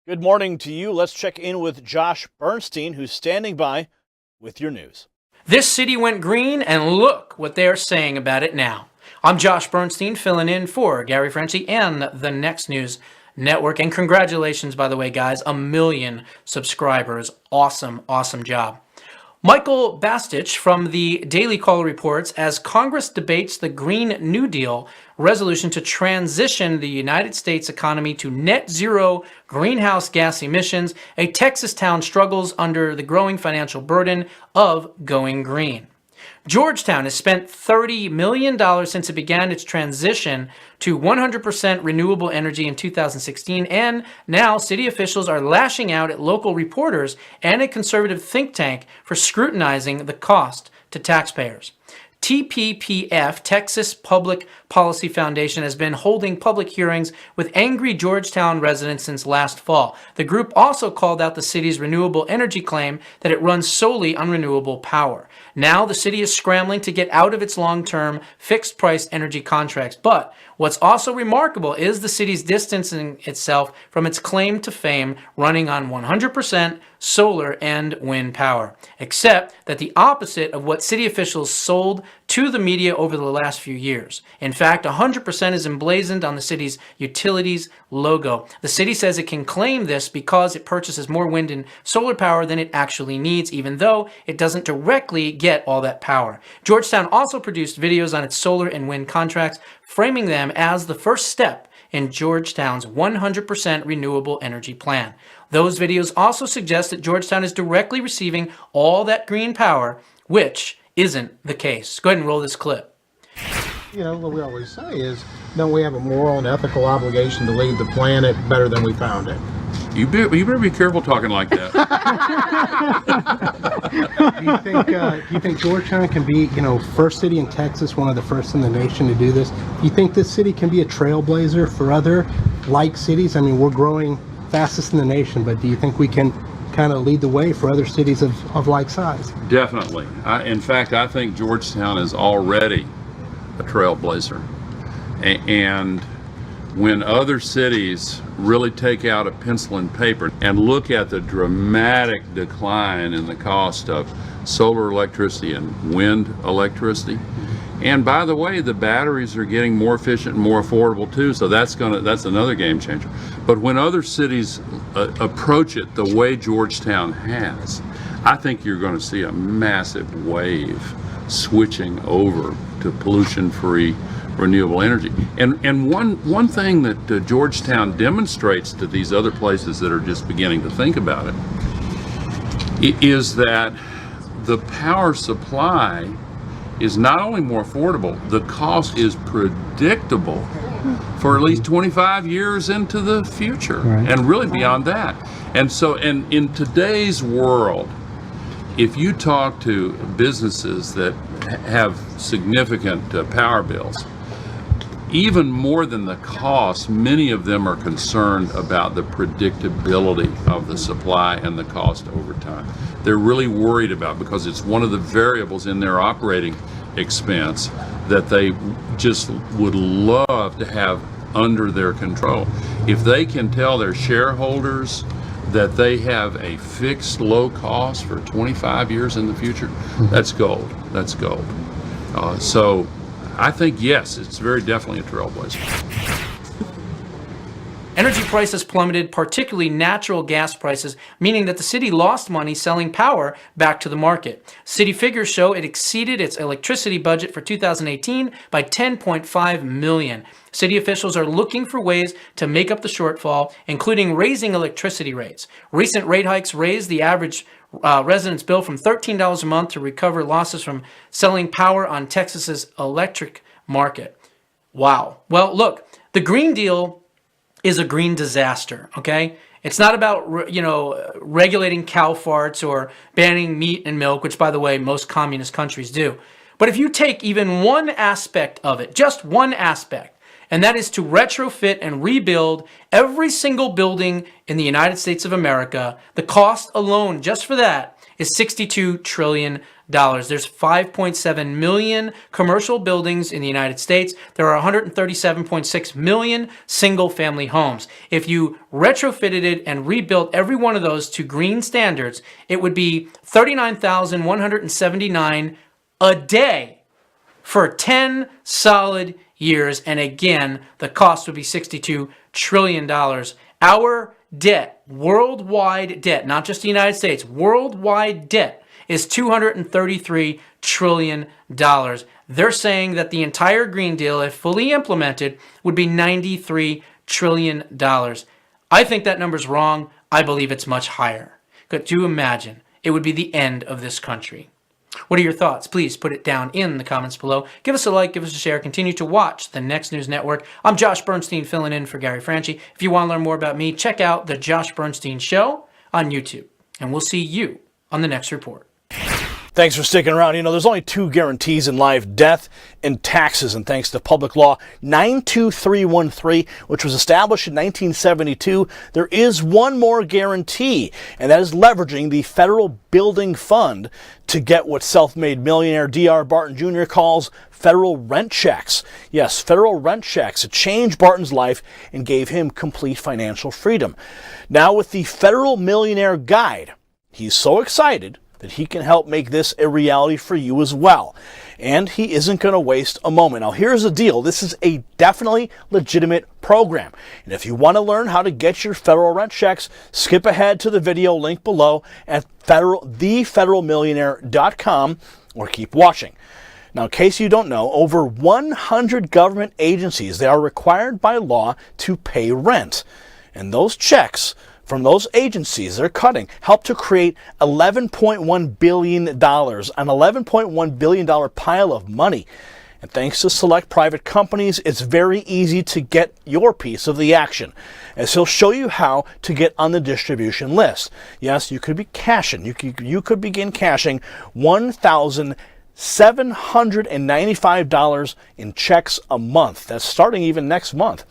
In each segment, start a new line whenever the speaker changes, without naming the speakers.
Good morning to you. Let's check in with Josh Bernstein, who's standing by with your news.
This city went green, and look what they're saying about it now. I'm Josh Bernstein, filling in for Gary Frenchie and the Next News Network. And congratulations, by the way, guys, 1 million subscribers. Awesome, awesome job. Michael Bastich from the Daily Caller reports, as Congress debates the Green New Deal resolution to transition the United States economy to net zero greenhouse gas emissions, a Texas town struggles under the growing financial burden of going green. Georgetown has spent $30 million since it began its transition to 100% renewable energy in 2016, and now city officials are lashing out at local reporters and a conservative think tank for scrutinizing the cost to taxpayers. TPPF, Texas Public Policy Foundation, has been holding public hearings with angry Georgetown residents since last fall. The group also called out the city's renewable energy claim that it runs solely on renewable power. Now the city is scrambling to get out of its long-term fixed-price energy contracts. But what's also remarkable is the city's distancing itself from its claim to fame running on 100% solar and wind power, except that the opposite of what city officials sold to the media over the last few years. In fact, 100% is emblazoned on the city's utilities logo. The city says it can claim this because it purchases more wind and solar power than it actually needs, even though it doesn't directly get all that power. Georgetown also produced videos on its solar and wind contracts, framing them as the first step in Georgetown's 100% renewable energy plan. Those videos also suggest that Georgetown is directly receiving all that green power, which isn't the case. Go ahead and roll this clip.
You know, what we always say is, don't we have a moral and ethical obligation to leave the planet better than we found it?
You better be careful talking like that.
Do you think Georgetown can be, first city in Texas, one of the first in the nation to do this? Do you think this city can be a trailblazer for other like cities? I mean, we're growing fastest in the nation, but do you think we can kind of lead the way for other cities of like size?
Definitely. In fact, I think Georgetown is already a trailblazer. And when other cities really take out a pencil and paper and look at the dramatic decline in the cost of solar electricity and wind electricity, and by the way, the batteries are getting more efficient and more affordable too, so that's another game changer. But when other cities approach it the way Georgetown has, I think you're going to see a massive wave switching over to pollution-free renewable energy. And one thing that Georgetown demonstrates to these other places that are just beginning to think about it is that the power supply is not only more affordable, the cost is predictable for at least 25 years into the future, right, and really beyond that. And so, and in today's world, if you talk to businesses that have significant power bills, even more than the cost, many of them are concerned about the predictability of the supply and the cost over time. They're really worried about, because it's one of the variables in their operating expense that they just would love to have under their control. If they can tell their shareholders that they have a fixed low cost for 25 years in the future, that's gold. That's gold. So I think, yes, it's very definitely a trailblazer.
Energy prices plummeted, particularly natural gas prices, meaning that the city lost money selling power back to the market. City figures show it exceeded its electricity budget for 2018 by $10.5 million. City officials are looking for ways to make up the shortfall, including raising electricity rates. Recent rate hikes raised the average resident's bill from $13 a month to recover losses from selling power on Texas's electric market. Wow. Well, look, the Green Deal is a green disaster, okay? It's not about, regulating cow farts or banning meat and milk, which, by the way, most communist countries do. But if you take even one aspect of it, just one aspect, and that is to retrofit and rebuild every single building in the United States of America, the cost alone just for that is $62 trillion. There's 5.7 million commercial buildings in the United States. There are 137.6 million single-family homes. If you retrofitted it and rebuilt every one of those to green standards, it would be 39,179 a day for 10 solid years. And again, the cost would be $62 trillion. Our debt, worldwide debt, not just the United States, worldwide debt is $233 trillion. They're saying that the entire Green Deal, if fully implemented, would be $93 trillion. I think that number's wrong. I believe it's much higher. Could you imagine? It would be the end of this country. What are your thoughts? Please put it down in the comments below. Give us a like, give us a share. Continue to watch the Next News Network. I'm Josh Bernstein, filling in for Gary Franchi. If you want to learn more about me, check out The Josh Bernstein Show on YouTube. And we'll see you on the next report.
Thanks for sticking around. You know, there's only two guarantees in life, death and taxes. And thanks to Public Law 92313, which was established in 1972, there is one more guarantee, and that is leveraging the Federal Building Fund to get what self-made millionaire D.R. Barton Jr. calls federal rent checks. Yes, federal rent checks. It changed Barton's life and gave him complete financial freedom. Now with the Federal Millionaire Guide, he's so excited that he can help make this a reality for you as well. And he isn't going to waste a moment. Now, here's the deal. This is a definitely legitimate program. And if you want to learn how to get your federal rent checks, skip ahead to the video link below at thefederalmillionaire.com or keep watching. Now, in case you don't know, over 100 government agencies, they are required by law to pay rent. And those checks from those agencies they're cutting help to create $11.1 billion, an $11.1 billion pile of money. And thanks to select private companies, it's very easy to get your piece of the action, as he'll show you how to get on the distribution list. Yes, you could be cashing. You could begin cashing $1,795 in checks a month. That's starting even next month.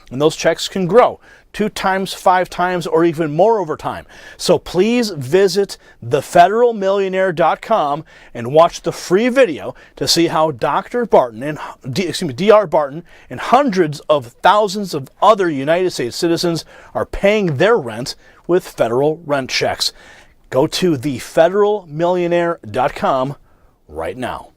And those checks can grow 2 times, 5 times, or even more over time. So please visit thefederalmillionaire.com and watch the free video to see how Dr. Barton and D.R. Barton and hundreds of thousands of other United States citizens are paying their rent with federal rent checks. Go to thefederalmillionaire.com right now.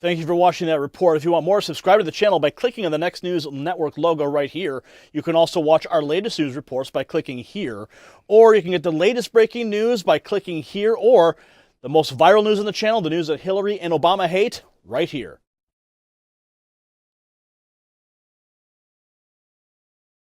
Thank you for watching that report. If you want more, subscribe to the channel by clicking on the Next News Network logo right here. You can also watch our latest news reports by clicking here, or you can get the latest breaking news by clicking here, or the most viral news on the channel, the news that Hillary and Obama hate, right here.